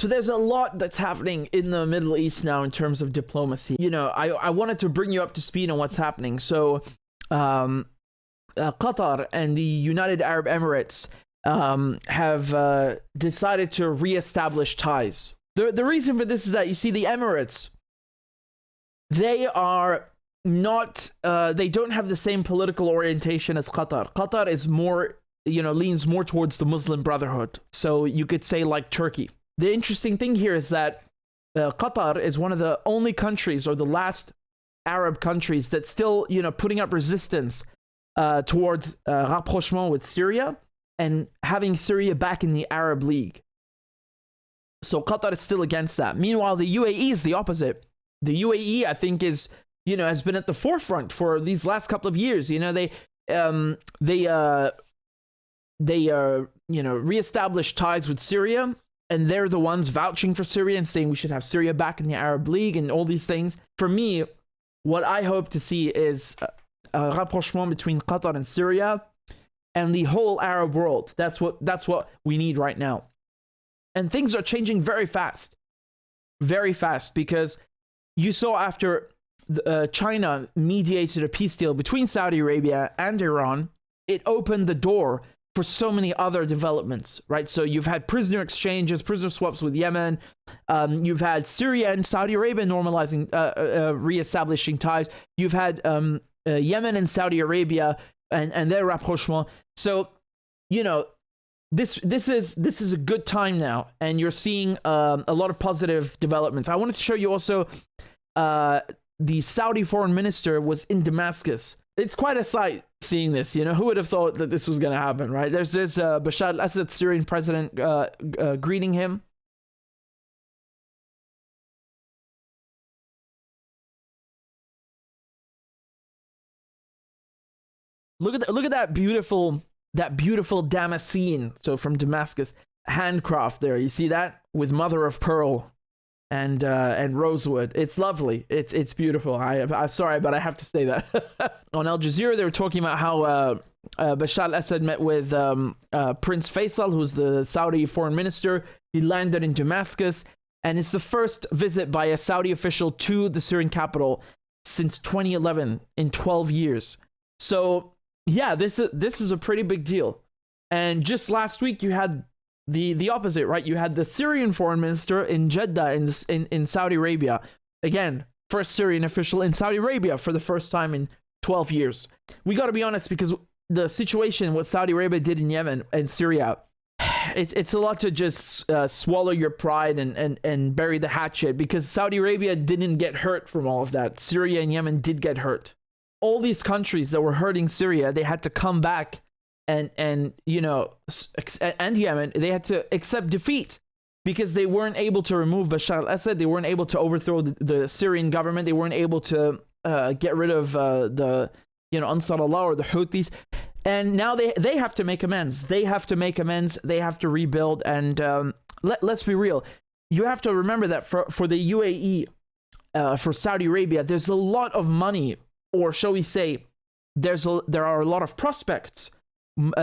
So there's a lot that's happening in the Middle East now in terms of diplomacy. You know, I wanted to bring you up to speed on what's happening. So Qatar and the United Arab Emirates have decided to reestablish ties. The reason for this is that, you see, the Emirates, they are not, they don't have the same political orientation as Qatar. Qatar is more, you know, leans more towards the Muslim Brotherhood. So you could say like Turkey. The interesting thing here is that Qatar is one of the only countries, or the last Arab countries, that's still, you know, putting up resistance towards rapprochement with Syria and having Syria back in the Arab League. So Qatar is still against that. Meanwhile, the UAE is the opposite. The UAE, I think, is, you know, has been at the forefront for these last couple of years. You know, they you know, reestablished ties with Syria, and they're the ones vouching for Syria and saying we should have Syria back in the Arab League and all these things. For me, what I hope to see is a rapprochement between Qatar and Syria and the whole Arab world. That's what we need right now. And things are changing very fast, because you saw after China mediated a peace deal between Saudi Arabia and Iran, it opened the door for so many other developments, right? So you've had prisoner exchanges, prisoner swaps with Yemen. You've had Syria and Saudi Arabia normalizing, reestablishing ties. You've had Yemen and Saudi Arabia and their rapprochement. So, you know, this is a good time now, and you're seeing a lot of positive developments. I wanted to show you also the Saudi foreign minister was in Damascus. It's quite a sight seeing this. You know, who would have thought that this was going to happen, right? There's this Bashar al-Assad, Syrian president, greeting him. Look at that beautiful Damascene. So from Damascus, handcraft there. You see that with mother of pearl and rosewood. It's lovely. It's beautiful. I'm sorry, but I have to say that. On Al Jazeera, they were talking about how Bashar al-Assad met with Prince Faisal, who's the Saudi foreign minister. He landed in Damascus, and it's the first visit by a Saudi official to the Syrian capital since 2011, in 12 years. So yeah, this is a pretty big deal. And just last week, you had the opposite, right? You had the Syrian foreign minister in Jeddah in Saudi Arabia. Again, first Syrian official in Saudi Arabia for the first time in 12 years. We got to be honest, because the situation, what Saudi Arabia did in Yemen and Syria, it's a lot to just swallow your pride and bury the hatchet, because Saudi Arabia didn't get hurt from all of that. Syria and Yemen did get hurt. All these countries that were hurting Syria, they had to come back and you know, and Yemen, they had to accept defeat because they weren't able to remove Bashar al-Assad. They weren't able to overthrow the Syrian government. They weren't able to get rid of the, you know, Ansar Allah or the Houthis. And now they have to make amends. They have to make amends. They have to rebuild. And let's be real. You have to remember that for the UAE, for Saudi Arabia, there's a lot of money, or shall we say, there are a lot of prospects,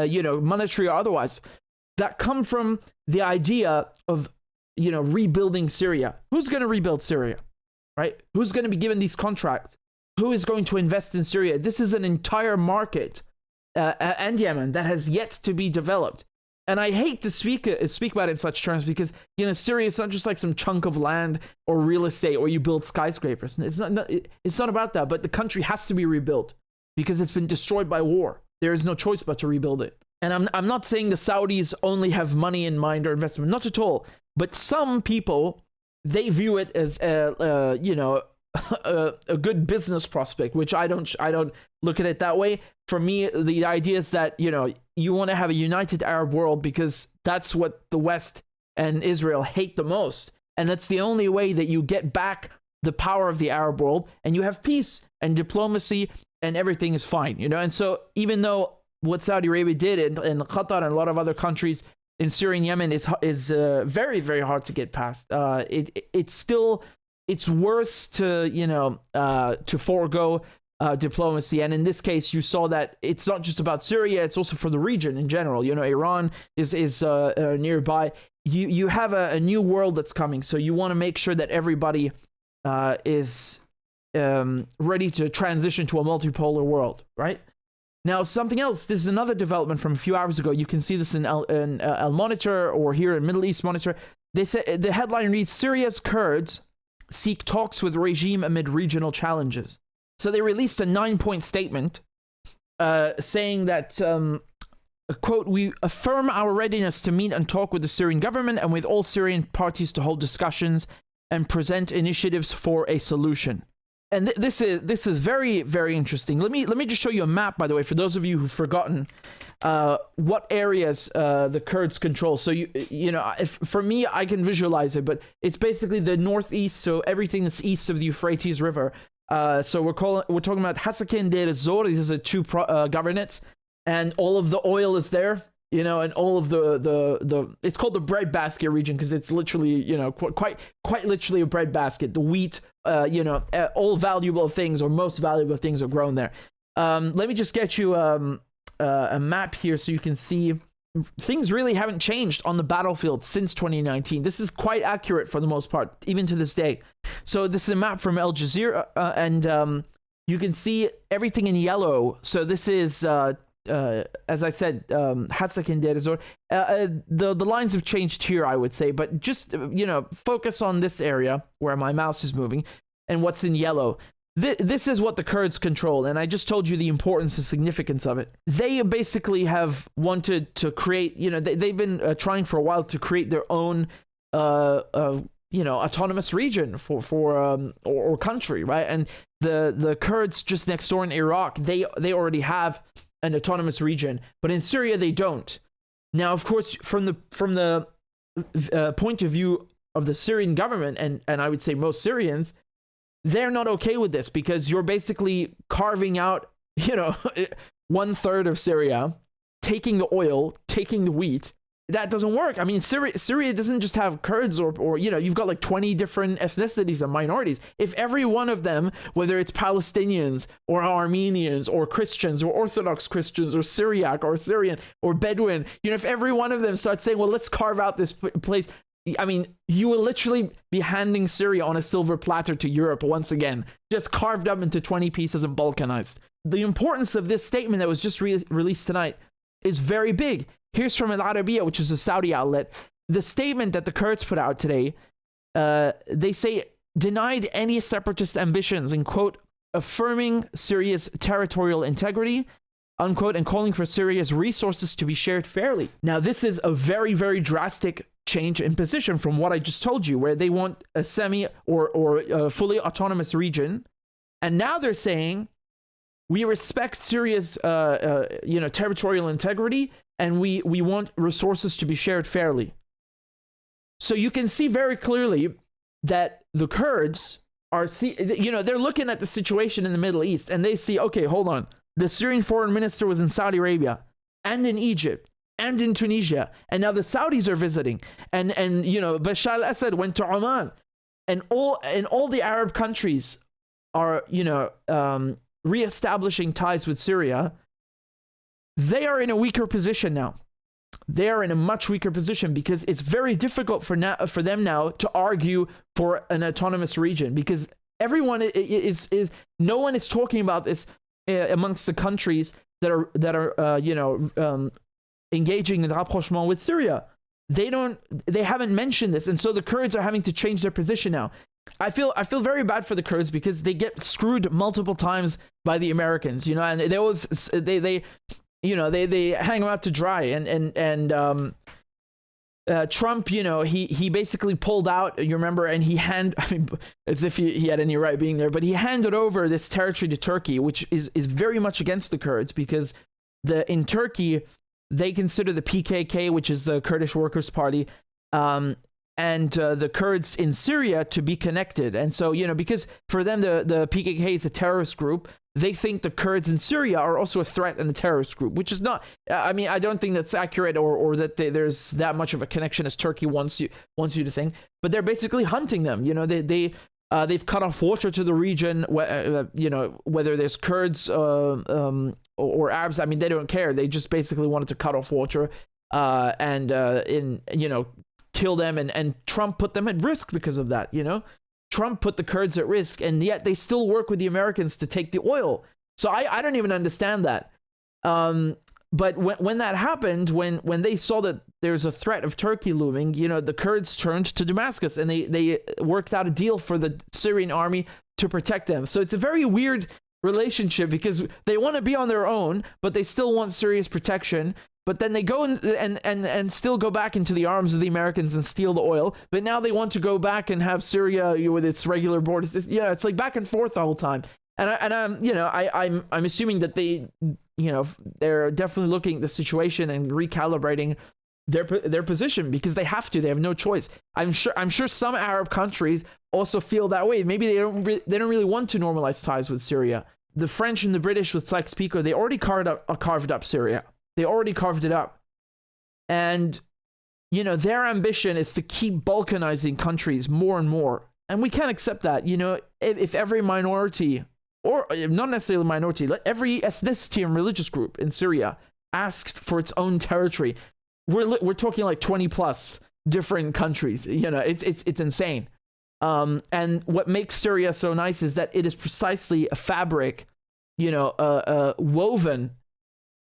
you know, monetary or otherwise, that come from the idea of, you know, rebuilding Syria. Who's going to rebuild Syria, right? Who's going to be given these contracts? Who is going to invest in Syria? This is an entire market, and Yemen, that has yet to be developed. And I hate to speak about it in such terms, because, you know, Syria is not just like some chunk of land or real estate where you build skyscrapers. It's not about that. But the country has to be rebuilt because it's been destroyed by war. There is no choice but to rebuild it. And I'm not saying the Saudis only have money in mind or investment, not at all. But some people, they view it as you know, a good business prospect, which I don't look at it that way. For me, the idea is that, you know, you want to have a united Arab world because that's what the West and Israel hate the most. And that's the only way that you get back the power of the Arab world, and you have peace and diplomacy and everything is fine, you know? And so even though what Saudi Arabia did and Qatar and a lot of other countries in Syria and Yemen is very, very hard to get past, it's worse to, you know, to forego diplomacy. And in this case, you saw that it's not just about Syria, it's also for the region in general. You know, Iran is nearby. you have a new world that's coming, so you want to make sure that everybody is ready to transition to a multipolar world, right? Now, something else, this is another development from a few hours ago. You can see this in El Monitor or here in Middle East Monitor. They say the headline reads, Syria's Kurds seek talks with regime amid regional challenges. So they released a 9-point statement saying that, quote, we affirm our readiness to meet and talk with the Syrian government and with all Syrian parties to hold discussions and present initiatives for a solution. And this is very, very interesting. Let me just show you a map, by the way, for those of you who've forgotten what areas the Kurds control. So you know, for me, I can visualize it, but it's basically the northeast, so everything that's east of the Euphrates River. So we're talking about Hassakin, Deir ez-Zor. These are two governorates, and all of the oil is there. You know, and all of the it's called the breadbasket region because it's literally, you know, quite literally a breadbasket. The wheat, you know, all valuable things or most valuable things are grown there. Let me just get you a map here so you can see things really haven't changed on the battlefield since 2019. This is quite accurate for the most part, even to this day. So this is a map from Al Jazeera, and you can see everything in yellow. So this is as I said, Hassakin, Deir ez-Zor. The lines have changed here, I would say, but just, you know, focus on this area where my mouse is moving and what's in yellow. This is what the Kurds control, and I just told you the importance and significance of it. They basically have wanted to create, you know, they've been trying for a while to create their own, you know, autonomous region or country, right? And the Kurds just next door in Iraq, they already have an autonomous region, but in Syria they don't. Now, of course, from the point of view of the Syrian government, and I would say most Syrians, they're not okay with this because you're basically carving out, you know, 1/3 of Syria, taking the oil, taking the wheat. That doesn't work. I mean, Syria doesn't just have Kurds or you know, you've got like 20 different ethnicities and minorities. If every one of them, whether it's Palestinians or Armenians or Christians or Orthodox Christians or Syriac or Syrian or Bedouin, you know, if every one of them starts saying, well, let's carve out this place, I mean, you will literally be handing Syria on a silver platter to Europe once again, just carved up into 20 pieces and balkanized. The importance of this statement that was just released tonight is very big. Here's from Al Arabiya, which is a Saudi outlet. The statement that the Kurds put out today, they say, denied any separatist ambitions in, quote, affirming Syria's territorial integrity, unquote, and calling for Syria's resources to be shared fairly. Now, this is a very, very drastic change in position from what I just told you, where they want a semi or fully autonomous region. And now they're saying, we respect Syria's, you know, territorial integrity, and we want resources to be shared fairly. So you can see very clearly that the Kurds are, you know, they're looking at the situation in the Middle East, and they see, okay, hold on. The Syrian foreign minister was in Saudi Arabia, and in Egypt, and in Tunisia, and now the Saudis are visiting, and you know, Bashar al-Assad went to Oman, and all the Arab countries are, you know, reestablishing ties with Syria. They are in a weaker position now. They are in a much weaker position because it's very difficult for them now to argue for an autonomous region, because everyone is no one is talking about this amongst the countries that are you know, engaging in rapprochement with Syria. They haven't mentioned this, and so the Kurds are having to change their position now. I feel very bad for the Kurds because they get screwed multiple times by the Americans, you know, and they you know, they hang them out to dry, and Trump, you know, he basically pulled out, you remember, and I mean, as if he had any right being there, but he handed over this territory to Turkey, which is very much against the Kurds, because in Turkey, they consider the PKK, which is the Kurdish Workers' Party, and the Kurds in Syria to be connected. And so, you know, because for them, the PKK is a terrorist group, they think the Kurds in Syria are also a threat and a terrorist group, which is not, I mean, I don't think that's accurate, or that there's that much of a connection as Turkey wants you to think, but they're basically hunting them. You know, they've cut off water to the region, you know, whether there's Kurds or Arabs, I mean, they don't care. They just basically wanted to cut off water, and you know, kill them, and Trump put them at risk because of that. Trump put the Kurds at risk, and yet they still work with the Americans to take the oil. So I don't even understand that. But when that happened, when they saw that there's a threat of Turkey looming, the Kurds turned to Damascus, and they worked out a deal for the Syrian army to protect them. So it's a very weird relationship, because they want to be on their own, but they still want Syria's protection. But then they go and still go back into the arms of the Americans and steal the oil. But now they want to go back and have Syria with its regular borders. It's like back and forth the whole time. And I'm assuming that they're definitely looking at the situation and recalibrating their position, because they have to. They have no choice. I'm sure some Arab countries also feel that way. Maybe they don't really want to normalize ties with Syria. The French and the British with Sykes-Picot, they already carved up Syria. They already carved it up. And, their ambition is to keep balkanizing countries more and more. And we can't accept that. If every minority, or not necessarily minority, let every ethnicity and religious group in Syria asked for its own territory, we're talking like 20 plus different countries. It's insane. And what makes Syria so nice is that it is precisely a fabric, woven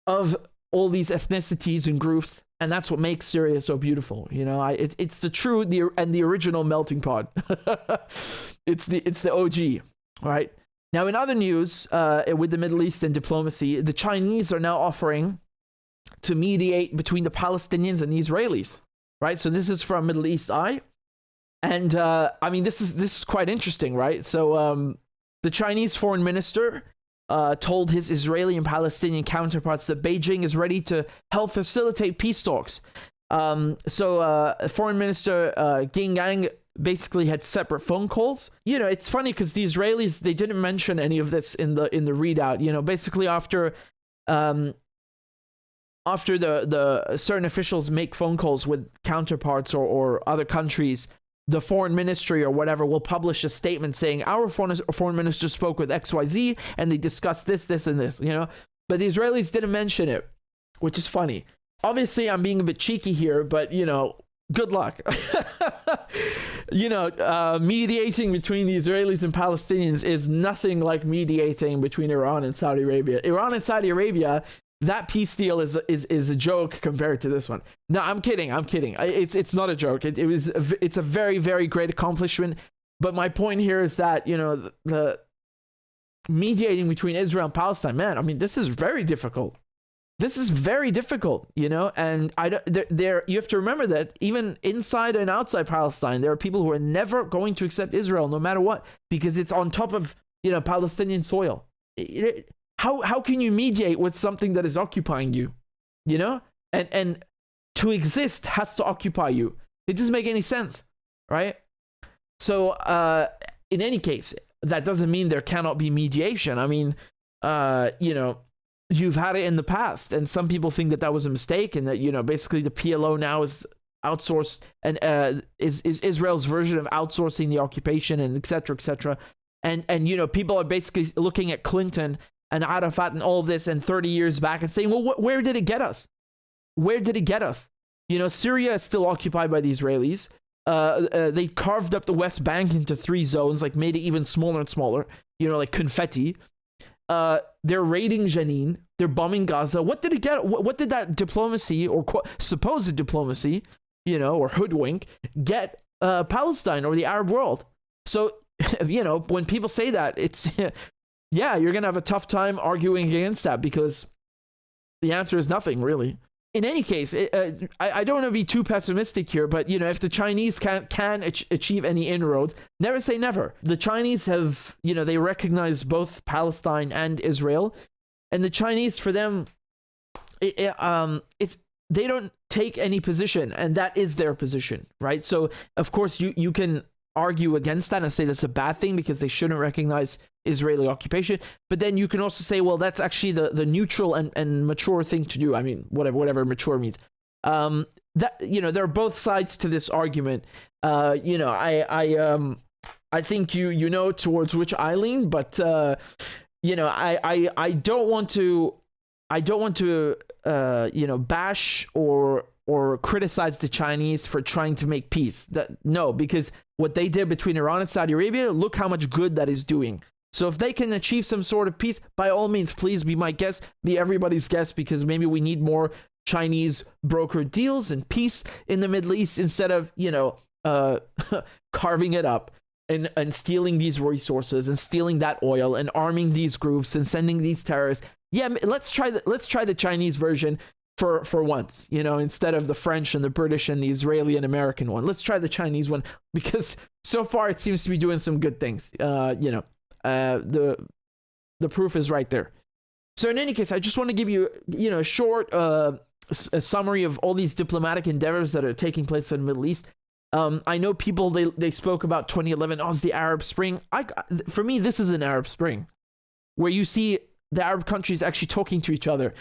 of all these ethnicities and groups, and that's what makes Syria so beautiful. It's the original melting pot. it's the OG, right? Now, in other news, with the Middle East and diplomacy, the Chinese are now offering to mediate between the Palestinians and the Israelis, right? So this is from Middle East Eye, and this is quite interesting, right? So the Chinese foreign minister told his Israeli and Palestinian counterparts that Beijing is ready to help facilitate peace talks. Foreign Minister Ging Yang basically had separate phone calls. It's funny because the Israelis, they didn't mention any of this in the readout. Basically after the certain officials make phone calls with counterparts or other countries, the foreign ministry or whatever will publish a statement saying our foreign minister spoke with XYZ and they discussed this and this, but the Israelis didn't mention it, which is funny. Obviously, I'm being a bit cheeky here, but good luck. Mediating between the Israelis and Palestinians is nothing like mediating between Iran and Saudi Arabia. Iran and Saudi Arabia, that peace deal is a joke compared to this one. No, I'm kidding. It's not a joke. It's a very, very great accomplishment. But my point here is that the mediating between Israel and Palestine, man, this is very difficult. And you have to remember that even inside and outside Palestine, there are people who are never going to accept Israel no matter what, because it's on top of Palestinian soil. How can you mediate with something that is occupying you? And to exist has to occupy you. It doesn't make any sense, right? So in any case, that doesn't mean there cannot be mediation. You've had it in the past, and some people think that was a mistake, and that basically the PLO now is outsourced and is Israel's version of outsourcing the occupation, and etc. And people are basically looking at Clinton and Arafat and all of this and 30 years back and saying, well, where did it get us? Syria is still occupied by the Israelis. They carved up the West Bank into 3 zones, like made it even smaller and smaller, like confetti. They're raiding Jenin. They're bombing Gaza. What did it get? What did that diplomacy or supposed diplomacy, or hoodwink, get Palestine or the Arab world? So, when people say that, it's... yeah, you're going to have a tough time arguing against that, because the answer is nothing, really. In any case, I don't want to be too pessimistic here, but, if the Chinese can achieve any inroads, never say never. The Chinese have, they recognize both Palestine and Israel, and the Chinese, for them, they don't take any position, and that is their position, right? So, of course, you can argue against that and say that's a bad thing because they shouldn't recognize Israeli occupation, but then you can also say, well, that's actually the neutral and mature thing to do. Whatever mature means. That there are both sides to this argument. I think towards which I lean, but I don't want to bash or or criticize the Chinese for trying to make peace. No, because what they did between Iran and Saudi Arabia, look how much good that is doing. So if they can achieve some sort of peace, by all means, please be my guest, be everybody's guest, because maybe we need more Chinese brokered deals and peace in the Middle East instead of, carving it up and stealing these resources and stealing that oil and arming these groups and sending these terrorists. Yeah, let's try the Chinese version for once, instead of the French and the British and the Israeli and American one. Let's try the Chinese one, because so far it seems to be doing some good things. The proof is right there. So in any case, I just want to give you, a short a summary of all these diplomatic endeavors that are taking place in the Middle East. I know people, they spoke about 2011 as the Arab Spring. For me, this is an Arab Spring, where you see the Arab countries actually talking to each other.